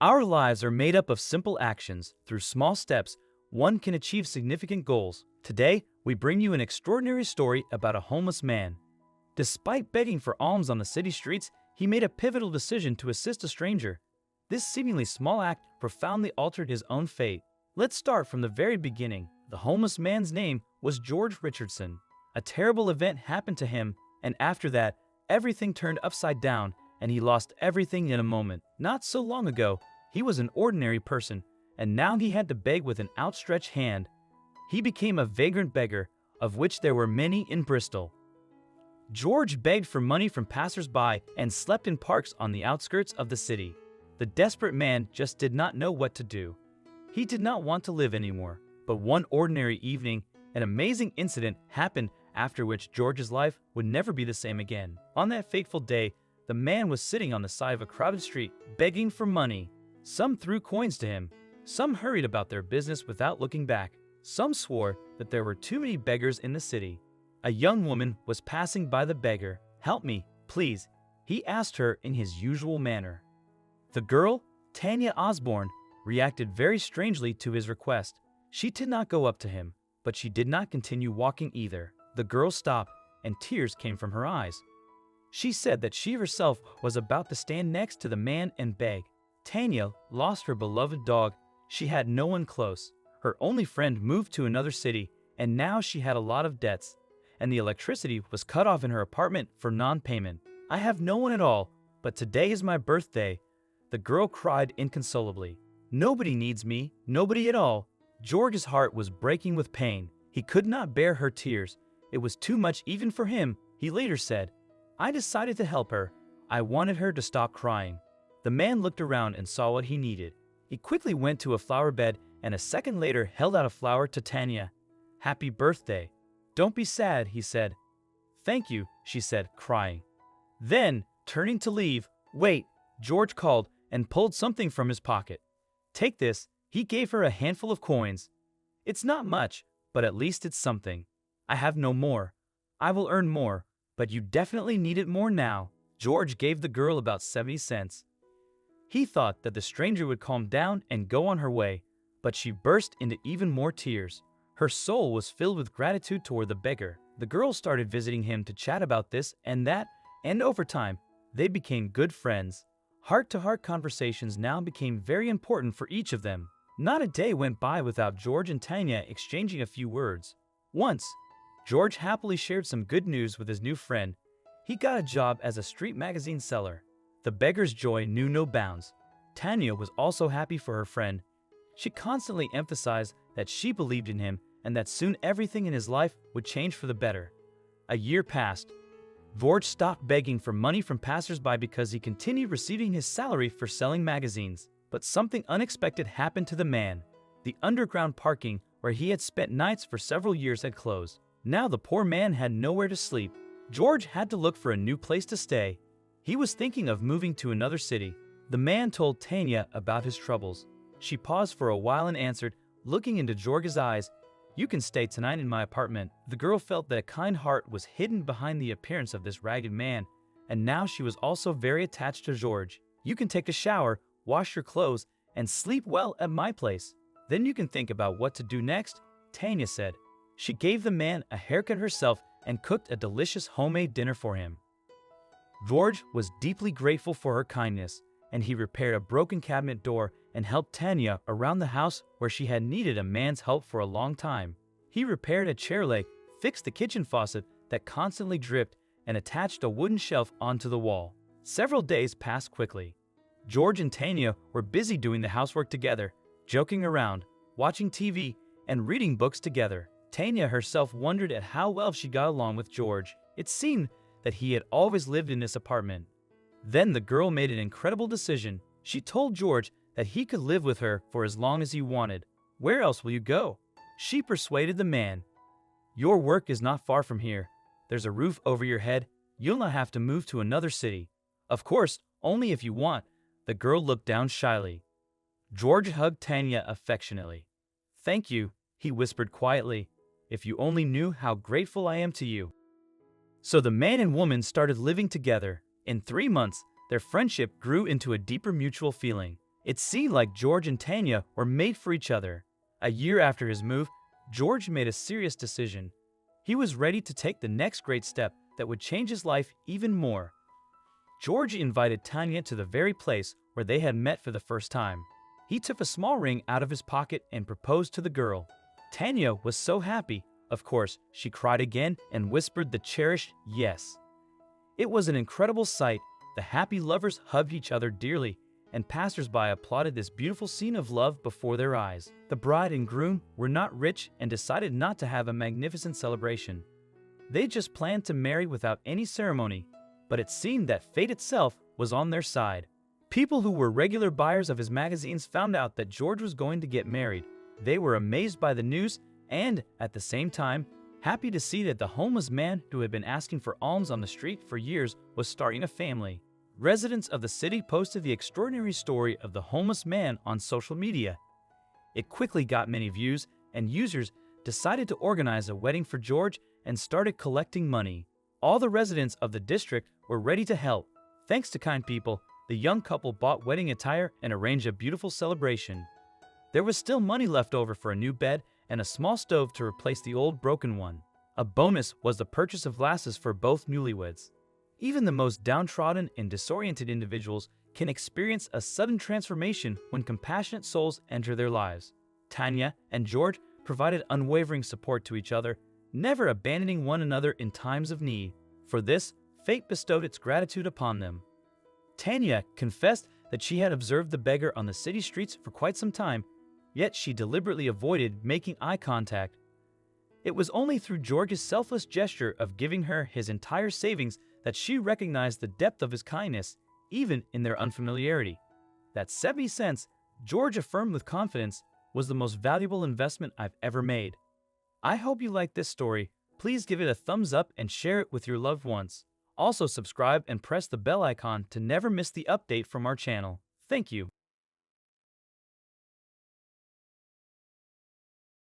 Our lives are made up of simple actions. Through small steps, one can achieve significant goals. Today, we bring you an extraordinary story about a homeless man. Despite begging for alms on the city streets, he made a pivotal decision to assist a stranger. This seemingly small act profoundly altered his own fate. Let's start from the very beginning. The homeless man's name was George Richardson. A terrible event happened to him, and after that, everything turned upside down, and he lost everything in a moment. Not so long ago, he was an ordinary person, and now he had to beg with an outstretched hand. He became a vagrant beggar, of which there were many in Bristol. George begged for money from passers-by and slept in parks on the outskirts of the city. The desperate man just did not know what to do. He did not want to live anymore. But one ordinary evening, an amazing incident happened after which George's life would never be the same again. On that fateful day, the man was sitting on the side of a crowded street, begging for money. Some threw coins to him. Some hurried about their business without looking back. Some swore that there were too many beggars in the city. A young woman was passing by the beggar. "Help me, please," he asked her in his usual manner. The girl, Tanya Osborne, reacted very strangely to his request. She did not go up to him, but she did not continue walking either. The girl stopped, and tears came from her eyes. She said that she herself was about to stand next to the man and beg. Tanya lost her beloved dog. She had no one close. Her only friend moved to another city, and now she had a lot of debts, and the electricity was cut off in her apartment for non-payment. "I have no one at all, but today is my birthday," the girl cried inconsolably. "Nobody needs me, nobody at all." George's heart was breaking with pain. He could not bear her tears. It was too much even for him. He later said, "I decided to help her. I wanted her to stop crying." The man looked around and saw what he needed. He quickly went to a flower bed and a second later held out a flower to Tanya. "Happy birthday. Don't be sad," he said. "Thank you," she said, crying. Then, turning to leave, "Wait," George called and pulled something from his pocket. "Take this." He gave her a handful of coins. "It's not much, but at least it's something. I have no more. I will earn more, but you definitely need it more now." George gave the girl about 70 cents. He thought that the stranger would calm down and go on her way, but she burst into even more tears. Her soul was filled with gratitude toward the beggar. The girl started visiting him to chat about this and that, and over time, they became good friends. Heart-to-heart conversations now became very important for each of them. Not a day went by without George and Tanya exchanging a few words. Once, George happily shared some good news with his new friend. He got a job as a street magazine seller. The beggar's joy knew no bounds. Tanya was also happy for her friend. She constantly emphasized that she believed in him and that soon everything in his life would change for the better. A year passed. George stopped begging for money from passers-by because he continued receiving his salary for selling magazines. But something unexpected happened to the man. The underground parking where he had spent nights for several years had closed. Now the poor man had nowhere to sleep. George had to look for a new place to stay. He was thinking of moving to another city. The man told Tanya about his troubles. She paused for a while and answered, looking into George's eyes, "You can stay tonight in my apartment." The girl felt that a kind heart was hidden behind the appearance of this ragged man, and now she was also very attached to George. "You can take a shower, wash your clothes, and sleep well at my place. Then you can think about what to do next," Tanya said. She gave the man a haircut herself and cooked a delicious homemade dinner for him. George was deeply grateful for her kindness, and he repaired a broken cabinet door and helped Tanya around the house where she had needed a man's help for a long time. He repaired a chair leg, fixed the kitchen faucet that constantly dripped, and attached a wooden shelf onto the wall. Several days passed quickly. George and Tanya were busy doing the housework together, joking around, watching TV, and reading books together. Tanya herself wondered at how well she got along with George. It seemed that he had always lived in this apartment. Then the girl made an incredible decision. She told George that he could live with her for as long as he wanted. "Where else will you go?" She persuaded the man. "Your work is not far from here. There's a roof over your head. You'll not have to move to another city. Of course, only if you want." The girl looked down shyly. George hugged Tanya affectionately. "Thank you," he whispered quietly. "If you only knew how grateful I am to you." So the man and woman started living together. In 3 months, their friendship grew into a deeper mutual feeling. It seemed like George and Tanya were made for each other. A year after his move, George made a serious decision. He was ready to take the next great step that would change his life even more. George invited Tanya to the very place where they had met for the first time. He took a small ring out of his pocket and proposed to the girl. Tanya was so happy. Of course, she cried again and whispered the cherished yes. It was an incredible sight. The happy lovers hugged each other dearly, and passers-by applauded this beautiful scene of love before their eyes. The bride and groom were not rich and decided not to have a magnificent celebration. They just planned to marry without any ceremony, but it seemed that fate itself was on their side. People who were regular buyers of his magazines found out that George was going to get married. They were amazed by the news and, at the same time, happy to see that the homeless man who had been asking for alms on the street for years was starting a family. Residents of the city posted the extraordinary story of the homeless man on social media. It quickly got many views, and users decided to organize a wedding for George and started collecting money. All the residents of the district were ready to help. Thanks to kind people, the young couple bought wedding attire and arranged a beautiful celebration. There was still money left over for a new bed and a small stove to replace the old broken one. A bonus was the purchase of glasses for both newlyweds. Even the most downtrodden and disoriented individuals can experience a sudden transformation when compassionate souls enter their lives. Tanya and George provided unwavering support to each other, never abandoning one another in times of need. For this, fate bestowed its gratitude upon them. Tanya confessed that she had observed the beggar on the city streets for quite some time, yet she deliberately avoided making eye contact. It was only through George's selfless gesture of giving her his entire savings that she recognized the depth of his kindness, even in their unfamiliarity. That 70 cents, George affirmed with confidence, was the most valuable investment I've ever made. I hope you liked this story. Please give it a thumbs up and share it with your loved ones. Also subscribe and press the bell icon to never miss the update from our channel. Thank you.